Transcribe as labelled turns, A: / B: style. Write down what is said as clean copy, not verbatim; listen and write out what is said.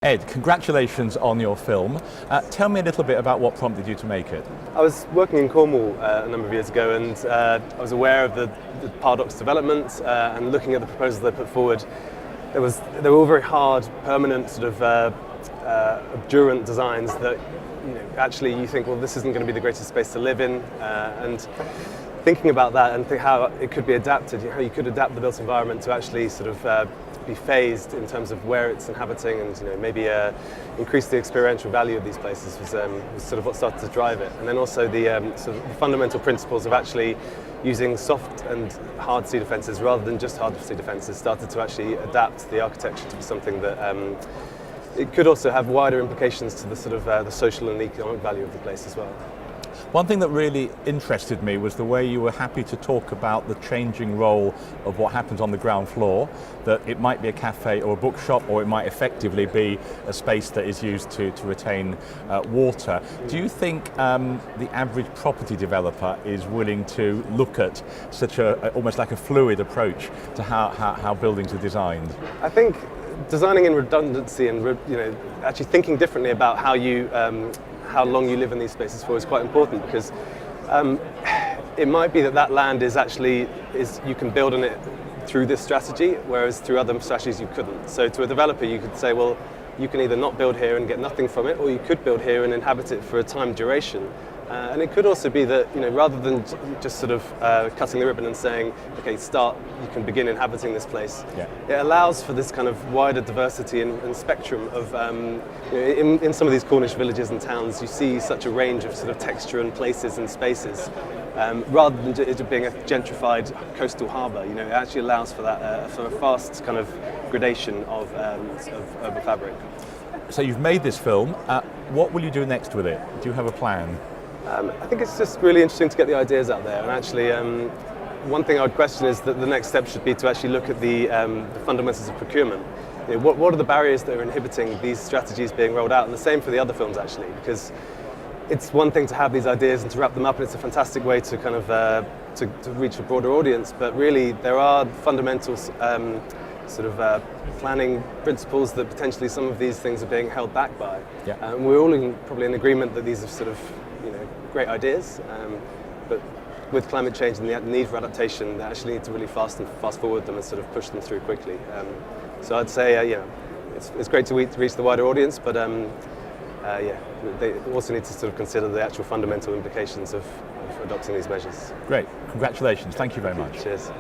A: Ed, congratulations on your film. Tell me a little bit about what prompted you to make it.
B: I was working in Cornwall a number of years ago, and I was aware of the Paradox development and looking at the proposals they put forward. They were all very hard, permanent, sort of obdurant designs that actually you think, well, this isn't going to be the greatest space to live in, and thinking about that and how it could be adapted, how you could adapt the built environment to actually sort of be phased in terms of where it's inhabiting, and maybe increase the experiential value of these places was sort of what started to drive it. And then also the sort of the fundamental principles of actually using soft and hard sea defences rather than just hard sea defences started to actually adapt the architecture to be something that it could also have wider implications to the sort of the social and economic value of the place as well.
A: One thing that really interested me was the way you were happy to talk about the changing role of what happens on the ground floor, that it might be a cafe or a bookshop, or it might effectively be a space that is used to retain water. Do you think the average property developer is willing to look at such almost like a fluid approach to how buildings are designed?
B: I think designing in redundancy and actually thinking differently about how long you live in these spaces for is quite important, because it might be that land is you can build on it through this strategy, whereas through other strategies you couldn't. So to a developer you could say, well, you can either not build here and get nothing from it, or you could build here and inhabit it for a time duration. And it could also be that, rather than just sort of cutting the ribbon and saying, okay, you can begin inhabiting this place.
A: Yeah.
B: It allows for this kind of wider diversity and spectrum of, in some of these Cornish villages and towns, you see such a range of sort of texture and places and spaces. Rather than it being a gentrified coastal harbour, it actually allows for that, for a fast kind of gradation of urban fabric.
A: So you've made this film. What will you do next with it? Do you have a plan?
B: I think it's just really interesting to get the ideas out there, and actually one thing I would question is that the next step should be to actually look at the fundamentals of procurement. What are the barriers that are inhibiting these strategies being rolled out, and the same for the other films actually, because it's one thing to have these ideas and to wrap them up, and it's a fantastic way to kind of to reach a broader audience, but really there are fundamental sort of planning principles that potentially some of these things are being held back by.
A: Yeah.
B: We're all probably in agreement that these are sort of great ideas, but with climate change and the need for adaptation, they actually need to really fast forward them and sort of push them through quickly. So I'd say, it's great to reach the wider audience, but they also need to sort of consider the actual fundamental implications of adopting these measures.
A: Great, congratulations, thank you very much.
B: Cheers.